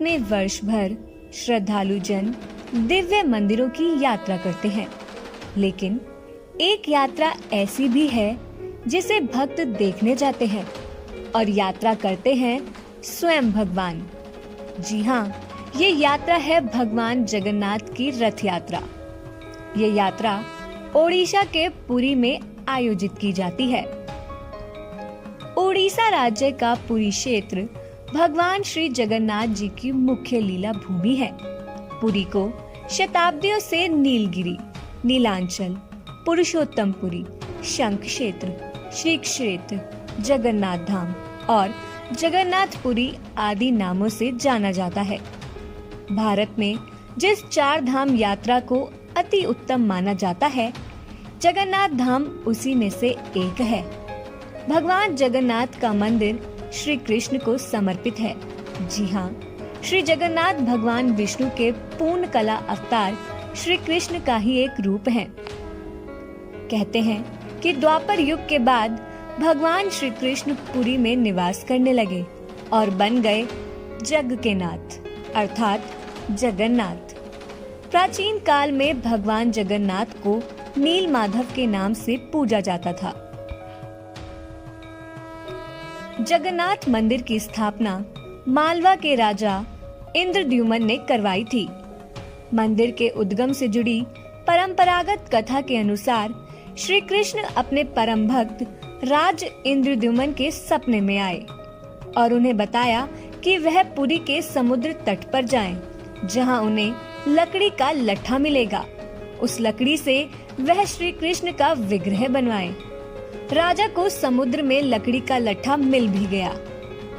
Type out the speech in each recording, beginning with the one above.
में वर्ष भर श्रद्धालु जन दिव्य मंदिरों की यात्रा करते हैं, लेकिन एक यात्रा ऐसी भी है जिसे भक्त देखने जाते हैं और यात्रा करते हैं स्वयं भगवान। जी हाँ, ये यात्रा है भगवान जगन्नाथ की रथ यात्रा। ये यात्रा ओडिशा के पुरी में आयोजित की जाती है। ओडिशा राज्य का पुरी क्षेत्र भगवान श्री जगन्नाथ जी की मुख्य लीला भूमि है। पुरी को शताब्दियों से नीलगिरी, नीलांचल, पुरुषोत्तमपुरी, शंख क्षेत्र, श्री क्षेत्र, जगन्नाथ धाम और जगन्नाथपुरी आदि नामों से जाना जाता है। भारत में जिस 4 धाम यात्रा को अति उत्तम माना जाता है, जगन्नाथ धाम उसी में से एक है। भगवान जगन्नाथ का मंदिर श्री कृष्ण को समर्पित है। जी हाँ, श्री जगन्नाथ भगवान विष्णु के पूर्ण कला अवतार श्री कृष्ण का ही एक रूप है। कहते हैं कि द्वापर युग के बाद भगवान श्री कृष्ण पुरी में निवास करने लगे और बन गए जग के नाथ अर्थात जगन्नाथ। प्राचीन काल में भगवान जगन्नाथ को नील माधव के नाम से पूजा जाता था। जगन्नाथ मंदिर की स्थापना मालवा के राजा इंद्रद्युम्न ने करवाई थी। मंदिर के उद्गम से जुड़ी परंपरागत कथा के अनुसार श्री कृष्ण अपने परम भक्त राज इंद्रद्युम्न के सपने में आए और उन्हें बताया कि वह पुरी के समुद्र तट पर जाएं, जहां उन्हें लकड़ी का लट्ठा मिलेगा। उस लकड़ी से वह श्री कृष्ण का विग्रह बनवाएं। राजा को समुद्र में लकड़ी का लट्ठा मिल भी गया।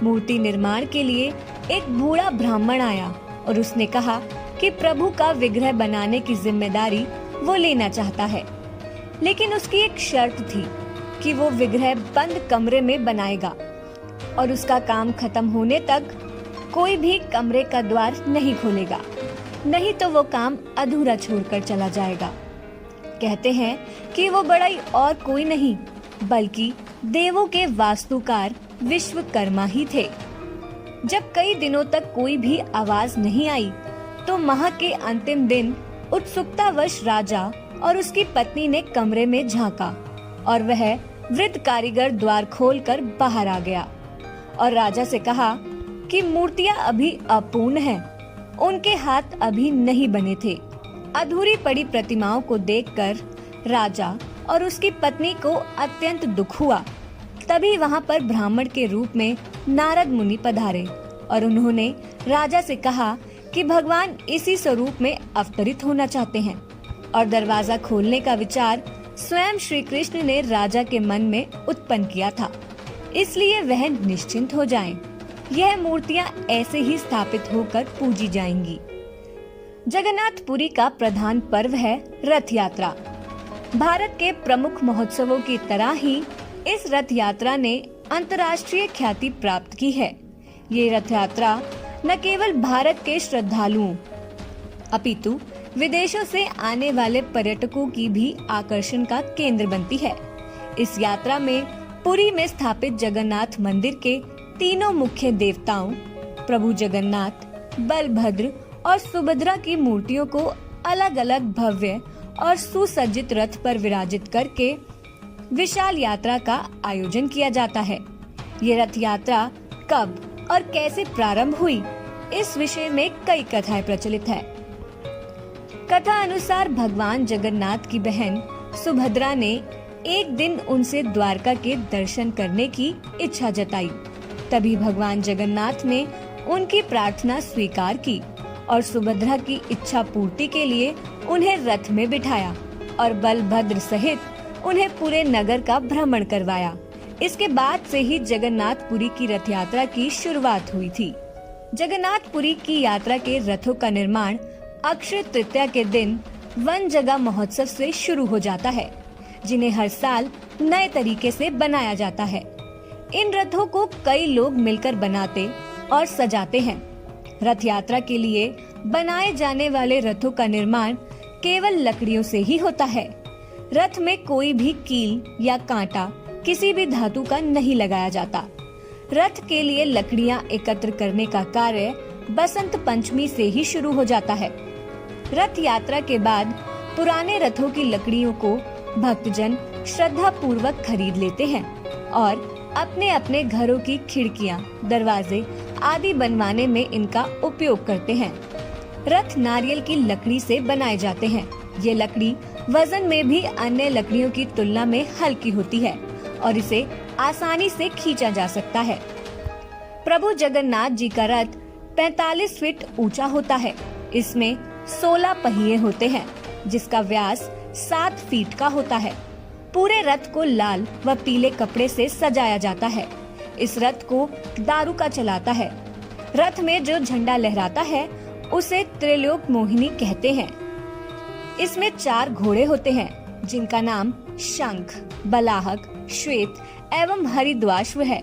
मूर्ति निर्माण के लिए एक बूढ़ा ब्राह्मण आया और उसने कहा कि प्रभु का विग्रह बनाने की जिम्मेदारी वो लेना चाहता है, लेकिन उसकी एक शर्त थी कि वो विग्रह बंद कमरे में बनाएगा और उसका काम खत्म होने तक कोई भी कमरे का द्वार नहीं खोलेगा, नहीं तो वो काम अधूरा छोड़कर चला जाएगा। कहते हैं कि वो बड़ाई और कोई नहीं बल्कि देवों के वास्तुकार विश्वकर्मा ही थे। जब कई दिनों तक कोई भी आवाज नहीं आई तो माह के अंतिम दिन उत्सुकतावश राजा और उसकी पत्नी ने कमरे में झांका और वह वृद्ध कारीगर द्वार खोलकर बाहर आ गया और राजा से कहा कि मूर्तियां अभी अपूर्ण हैं, उनके हाथ अभी नहीं बने थे। अधूरी पड़ी प्रतिमाओं को देखकर राजा और उसकी पत्नी को अत्यंत दुख हुआ। तभी वहां पर ब्राह्मण के रूप में नारद मुनि पधारे और उन्होंने राजा से कहा कि भगवान इसी स्वरूप में अवतरित होना चाहते हैं और दरवाजा खोलने का विचार स्वयं श्री कृष्ण ने राजा के मन में उत्पन्न किया था, इसलिए वह निश्चिंत हो जाएं। यह मूर्तियां ऐसे ही स्थापित होकर पूजी जाएंगी। जगन्नाथपुरी का प्रधान पर्व है रथ यात्रा। भारत के प्रमुख महोत्सवों की तरह ही इस रथ यात्रा ने अंतर्राष्ट्रीय ख्याति प्राप्त की है। ये रथ यात्रा न केवल भारत के श्रद्धालुओं अपितु विदेशों से आने वाले पर्यटकों की भी आकर्षण का केंद्र बनती है। इस यात्रा में पुरी में स्थापित जगन्नाथ मंदिर के तीनों मुख्य देवताओं प्रभु जगन्नाथ, बलभद्र और सुभद्रा की मूर्तियों को अलग अलग भव्य और सुसज्जित रथ पर विराजित करके विशाल यात्रा का आयोजन किया जाता है। ये रथ यात्रा कब और कैसे प्रारंभ हुई, इस विषय में कई कथाएं प्रचलित है। कथा अनुसार भगवान जगन्नाथ की बहन सुभद्रा ने एक दिन उनसे द्वारका के दर्शन करने की इच्छा जताई। तभी भगवान जगन्नाथ ने उनकी प्रार्थना स्वीकार की और सुभद्रा की इच्छा पूर्ति के लिए उन्हें रथ में बिठाया और बलभद्र सहित उन्हें पूरे नगर का भ्रमण करवाया। इसके बाद से ही जगन्नाथपुरी की रथ यात्रा की शुरुआत हुई थी। जगन्नाथपुरी की यात्रा के रथों का निर्माण अक्षय तृतीया के दिन वन जगह महोत्सव से शुरू हो जाता है, जिन्हें हर साल नए तरीके से बनाया जाता है। इन रथों को कई लोग मिलकर बनाते और सजाते हैं। रथ यात्रा के लिए बनाए जाने वाले रथों का निर्माण केवल लकड़ियों से ही होता है। रथ में कोई भी कील या कांटा किसी भी धातु का नहीं लगाया जाता। रथ के लिए लकड़ियां एकत्र करने का कार्य बसंत पंचमी से ही शुरू हो जाता है। रथ यात्रा के बाद पुराने रथों की लकड़ियों को भक्तजन श्रद्धा पूर्वक खरीद लेते हैं और अपने अपने घरों की खिड़कियां, दरवाजे आदि बनवाने में इनका उपयोग करते हैं। रथ नारियल की लकड़ी से बनाए जाते हैं। ये लकड़ी वजन में भी अन्य लकड़ियों की तुलना में हल्की होती है और इसे आसानी से खींचा जा सकता है। प्रभु जगन्नाथ जी का रथ 45 फीट ऊंचा होता है। इसमें 16 पहिए होते हैं, जिसका व्यास 7 फीट का होता है। पूरे रथ को लाल व पीले कपड़े से सजाया जाता है। इस रथ को दारुका चलाता है। रथ में जो झंडा लहराता है उसे त्रिलोक मोहिनी कहते हैं। इसमें 4 घोड़े होते हैं, जिनका नाम शंख, बलाहक, श्वेत एवं हरिद्वाश्व है।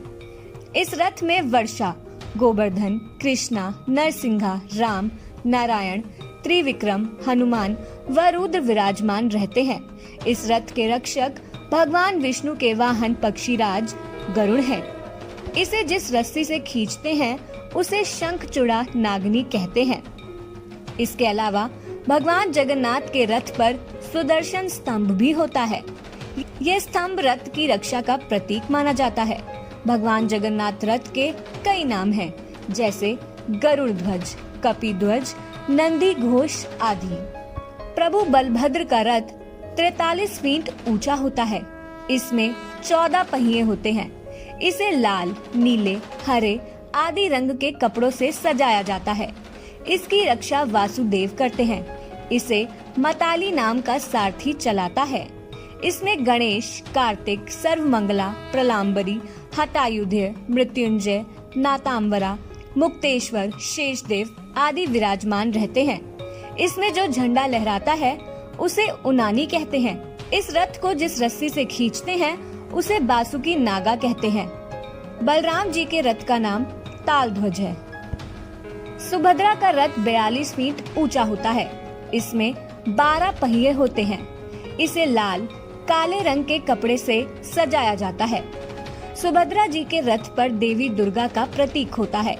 इस रथ में वर्षा, गोवर्धन, कृष्णा, नरसिंहा, राम, नारायण, त्रिविक्रम, हनुमान व रुद्र विराजमान रहते हैं। इस रथ के रक्षक भगवान विष्णु के वाहन पक्षीराज गरुड़ है। इसे जिस रस्सी से खींचते हैं उसे शंखचूड़ा नागनी कहते हैं। इसके अलावा भगवान जगन्नाथ के रथ पर सुदर्शन स्तंभ भी होता है। यह स्तंभ रथ की रक्षा का प्रतीक माना जाता है। भगवान जगन्नाथ रथ के कई नाम हैं, जैसे गरुड़ ध्वज, कपि ध्वज, नंदी घोष आदि। प्रभु बलभद्र का रथ 43 फीट ऊंचा होता है। इसमें 14 पहिए होते हैं। इसे लाल, नीले, हरे आदि रंग के कपड़ों से सजाया जाता है। इसकी रक्षा वासुदेव करते हैं। इसे मताली नाम का सारथी चलाता है। इसमें गणेश, कार्तिक, सर्वमंगला, प्रलाम्बरी, हतायुध्य, मृत्युंजय, नातांबरा, मुक्तेश्वर, शेषदेव आदि विराजमान रहते हैं। इसमें जो झंडा लहराता है उसे उनानी कहते हैं। इस रथ को जिस रस्सी से खींचते हैं उसे बासुकी नागा कहते हैं। बलराम जी के रथ का नाम ताल ध्वज है। सुभद्रा का रथ 42 फीट ऊंचा होता है। इसमें 12 पहिए होते हैं। इसे लाल, काले रंग के कपड़े से सजाया जाता है। सुभद्रा जी के रथ पर देवी दुर्गा का प्रतीक होता है।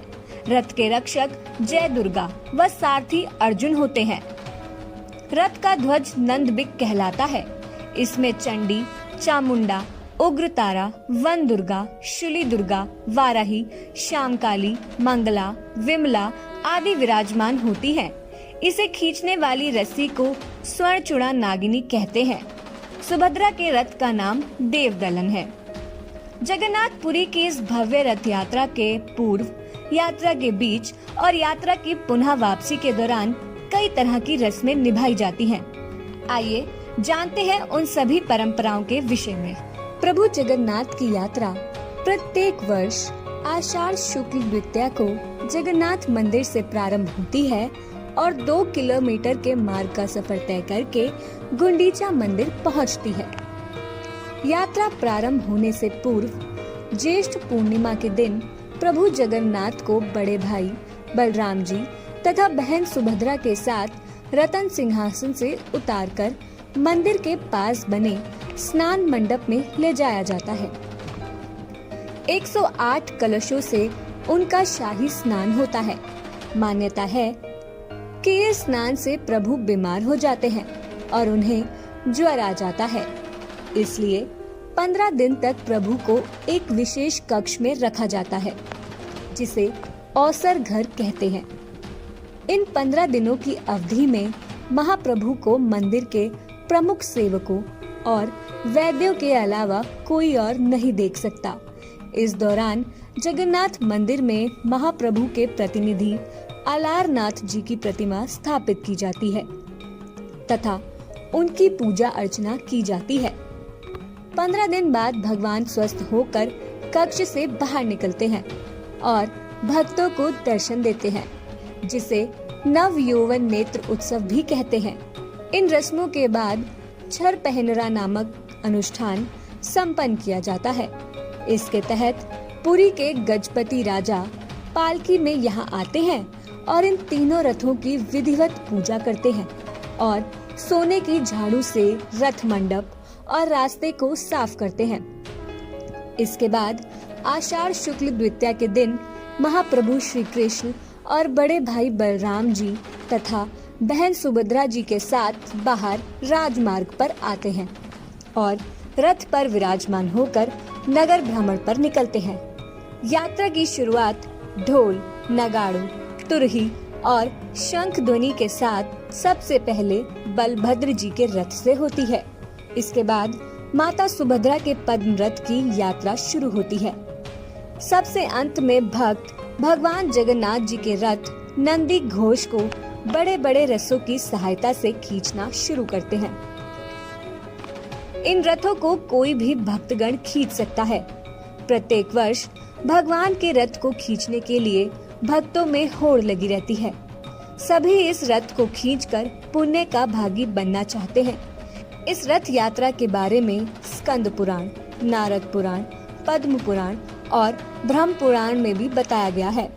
रथ के रक्षक जय दुर्गा व सारथी अर्जुन होते हैं। रथ का ध्वज नंदबिक कहलाता है। इसमें चंडी, चामुंडा, उग्रतारा, वन दुर्गा, शूली दुर्गा, वाराही, श्यामकाली, मंगला, विमला आदि विराजमान होती हैं। इसे खींचने वाली रस्सी को स्वर्णचूड़ा नागिनी कहते हैं। सुभद्रा के रथ का नाम देवदलन है। जगन्नाथपुरी की इस भव्य रथ यात्रा के पूर्व, यात्रा के बीच और यात्रा की पुनः वापसी के दौरान कई तरह की रस्में निभाई जाती हैं। आइए जानते हैं उन सभी परंपराओं के विषय में। प्रभु जगन्नाथ की यात्रा प्रत्येक वर्ष आषाढ़ शुक्ल द्वितीया को जगन्नाथ मंदिर से प्रारंभ होती है और 2 किलोमीटर के मार्ग का सफर तय करके गुंडीचा मंदिर पहुंचती है। यात्रा प्रारंभ होने से पूर्व ज्येष्ठ पूर्णिमा के दिन प्रभु जगन्नाथ को बड़े भाई बलराम जी तथा बहन सुभद्रा के साथ रतन सिंहासन से उतारकर मंदिर के पास बने स्नान मंडप में ले जाया जाता है। 108 कलशों से उनका शाही स्नान होता है। मान्यता है कि इस स्नान से प्रभु बीमार हो जाते हैं और उन्हें ज्वर आ जाता है। इसलिए 15 दिन तक प्रभु को एक विशेष कक्ष में रखा जाता है, जिसे औसर घर कहते हैं। इन 15 दिनों की अवधि में महाप्रभु को मंदिर के प्रमुख सेवकों और वैद्यों के अलावा कोई और नहीं देख सकता। इस दौरान जगन्नाथ मंदिर में महाप्रभु के प्रतिनिधि अलारनाथ जी की प्रतिमा स्थापित की जाती है तथा उनकी पूजा अर्चना की जाती है। 15 दिन बाद भगवान स्वस्थ होकर कक्ष से बाहर निकलते हैं और भक्तों को दर्शन देते हैं, जिसे नव यौवन नेत्र उत्सव भी कहते हैं। इन रस्मों के बाद छर पहनरा नामक अनुष्ठान संपन्न किया जाता है। इसके तहत पुरी के गजपति राजा पालकी में यहाँ आते हैं और इन तीनों रथों की विधिवत पूजा करते हैं और सोने की झाड़ू से रथ मंडप और रास्ते को साफ करते हैं। इसके बाद आषाढ़ शुक्ल द्वितीया के दिन महाप्रभु श्री कृष्ण और बड़े भाई बलराम जी तथा बहन सुभद्रा जी के साथ बाहर राजमार्ग पर आते हैं और रथ पर विराजमान होकर नगर भ्रमण पर निकलते हैं। यात्रा की शुरुआत ढोल, नगाड़ों, तुरही और शंख ध्वनि के साथ सबसे पहले बलभद्र जी के रथ से होती है। इसके बाद माता सुभद्रा के पद्म रथ की यात्रा शुरू होती है। सबसे अंत में भक्त भगवान जगन्नाथ जी के रथ नंदी घोष को बड़े बड़े रथों की सहायता से खींचना शुरू करते हैं। इन रथों को कोई भी भक्तगण खींच सकता है। प्रत्येक वर्ष भगवान के रथ को खींचने के लिए भक्तों में होड़ लगी रहती है। सभी इस रथ को खींचकर पुण्य का भागी बनना चाहते हैं। इस रथ यात्रा के बारे में स्कंद पुराण, नारद पुराण, पद्म पुराण और ब्रह्म पुराण में भी बताया गया है।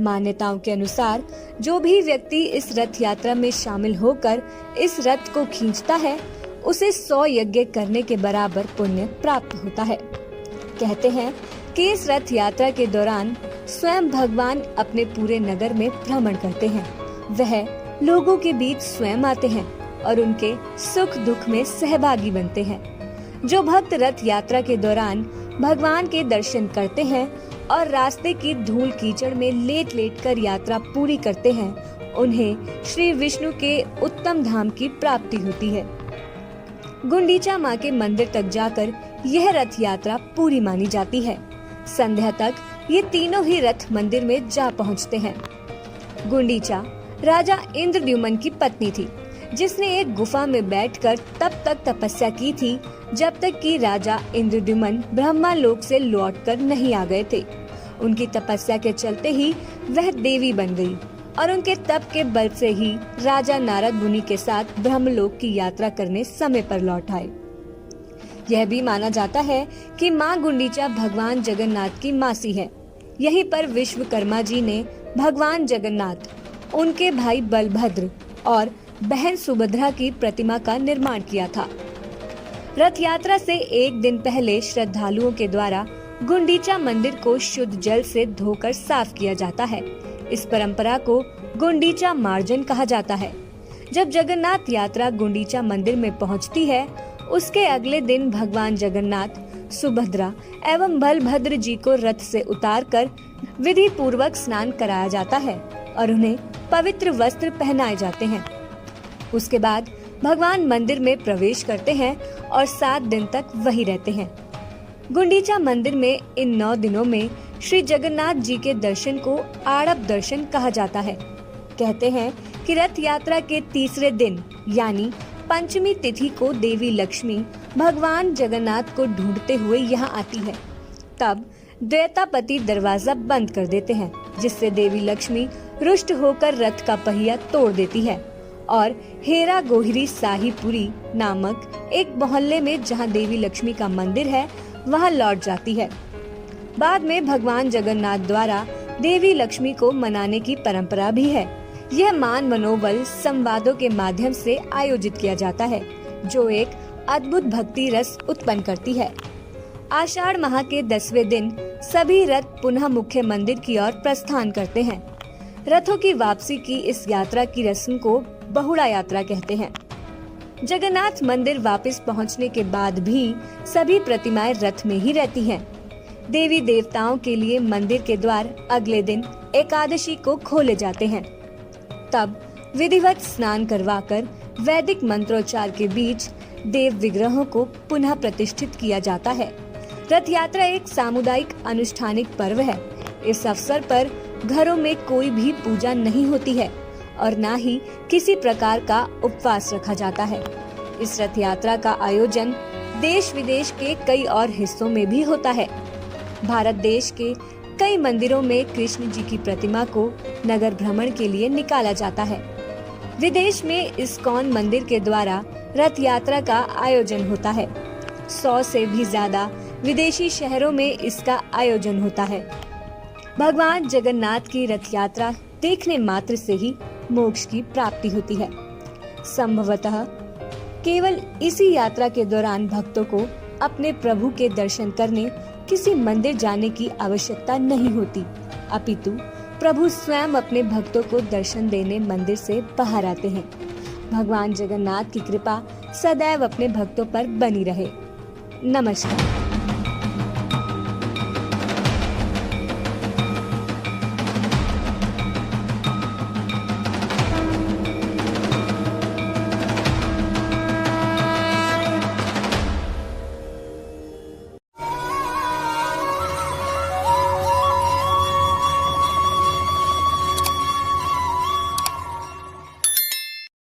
मान्यताओं के अनुसार जो भी व्यक्ति इस रथ यात्रा में शामिल होकर इस रथ को खींचता है उसे 100 यज्ञ करने के बराबर पुण्य प्राप्त होता है। कहते हैं कि इस रथ यात्रा के दौरान स्वयं भगवान अपने पूरे नगर में भ्रमण करते हैं। वह लोगों के बीच स्वयं आते हैं और उनके सुख दुख में सहभागी बनते हैं। जो भक्त रथ यात्रा के दौरान भगवान के दर्शन करते हैं और रास्ते की धूल कीचड़ में लेट लेट कर यात्रा पूरी करते हैं, उन्हें श्री विष्णु के उत्तम धाम की प्राप्ति होती है। गुंडीचा माँ के मंदिर तक जाकर यह रथ यात्रा पूरी मानी जाती है। संध्या तक ये तीनों ही रथ मंदिर में जा पहुँचते हैं। गुंडीचा राजा इंद्रद्युमन की पत्नी थी, जिसने एक गुफा में बैठकर तब तक तपस्या की थी जब तक कि राजा इंद्रद्युमन ब्रह्मालोक से लौटकर नहीं आ गए थे। उनकी तपस्या के चलते ही वह देवी बन गई और उनके तप के बल से ही राजा नारद मुनि के साथ ब्रह्मलोक की यात्रा करने समय पर लौट आए। यह भी माना जाता है कि माँ गुंडीचा भगवान जगन्नाथ की मासी है। यहीं पर विश्वकर्मा जी ने भगवान जगन्नाथ, उनके भाई बलभद्र और बहन सुभद्रा की प्रतिमा का निर्माण किया था। रथ यात्रा से एक दिन पहले श्रद्धालुओं के द्वारा गुंडीचा मंदिर को शुद्ध जल से धोकर साफ किया जाता है। इस परंपरा को गुंडीचा मार्जन कहा जाता है। जब जगन्नाथ यात्रा गुंडीचा मंदिर में पहुंचती है, उसके अगले दिन भगवान जगन्नाथ, सुभद्रा एवं बलभद्र जी को रथ से उतारकर विधि पूर्वक स्नान कराया जाता है और उन्हें पवित्र वस्त्र पहनाए जाते हैं। उसके बाद भगवान मंदिर में प्रवेश करते हैं और 7 दिन तक वहीं रहते हैं। गुंडीचा मंदिर में इन 9 दिनों में श्री जगन्नाथ जी के दर्शन को आड़प दर्शन कहा जाता है। कहते हैं कि रथ यात्रा के तीसरे दिन यानी पंचमी तिथि को देवी लक्ष्मी भगवान जगन्नाथ को ढूंढते हुए यहाँ आती है। तब द्वैतापति दरवाजा बंद कर देते हैं, जिससे देवी लक्ष्मी रुष्ट होकर रथ का पहिया तोड़ देती है और हेरा गोहिरी साहिपुरी नामक एक मोहल्ले में जहां देवी लक्ष्मी का मंदिर है वहां लौट जाती है। बाद में भगवान जगन्नाथ द्वारा देवी लक्ष्मी को मनाने की परंपरा भी है। यह मान मनोबल संवादों के माध्यम से आयोजित किया जाता है, जो एक अद्भुत भक्ति रस उत्पन्न करती है। आषाढ़ माह के 10वें दिन सभी रथ पुनः मुख्य मंदिर की ओर प्रस्थान करते हैं। रथों की वापसी की इस यात्रा की रस्म को बहुड़ा यात्रा कहते हैं। जगन्नाथ मंदिर वापस पहुंचने के बाद भी सभी प्रतिमाएं रथ में ही रहती हैं। देवी देवताओं के लिए मंदिर के द्वार अगले दिन एकादशी को खोले जाते हैं। तब विधिवत स्नान करवाकर वैदिक मंत्रोच्चार के बीच देव विग्रहों को पुनः प्रतिष्ठित किया जाता है। रथ यात्रा एक सामुदायिक अनुष्ठानिक पर्व है। इस अवसर पर घरों में कोई भी पूजा नहीं होती है और न ही किसी प्रकार का उपवास रखा जाता है। इस रथ यात्रा का आयोजन देश विदेश के कई और हिस्सों में भी होता है। भारत देश के कई मंदिरों में कृष्ण जी की प्रतिमा को नगर भ्रमण के लिए निकाला जाता है। विदेश में इस्कॉन मंदिर के द्वारा रथ यात्रा का आयोजन होता है। 100 से भी ज्यादा विदेशी शहरों में इसका आयोजन होता है। भगवान जगन्नाथ की रथ यात्रा देखने मात्र से ही मोक्ष की प्राप्ति होती है। संभवतः केवल इसी यात्रा के दौरान भक्तों को अपने प्रभु के दर्शन करने किसी मंदिर जाने की आवश्यकता नहीं होती, अपितु प्रभु स्वयं अपने भक्तों को दर्शन देने मंदिर से बाहर आते हैं। भगवान जगन्नाथ की कृपा सदैव अपने भक्तों पर बनी रहे। नमस्कार।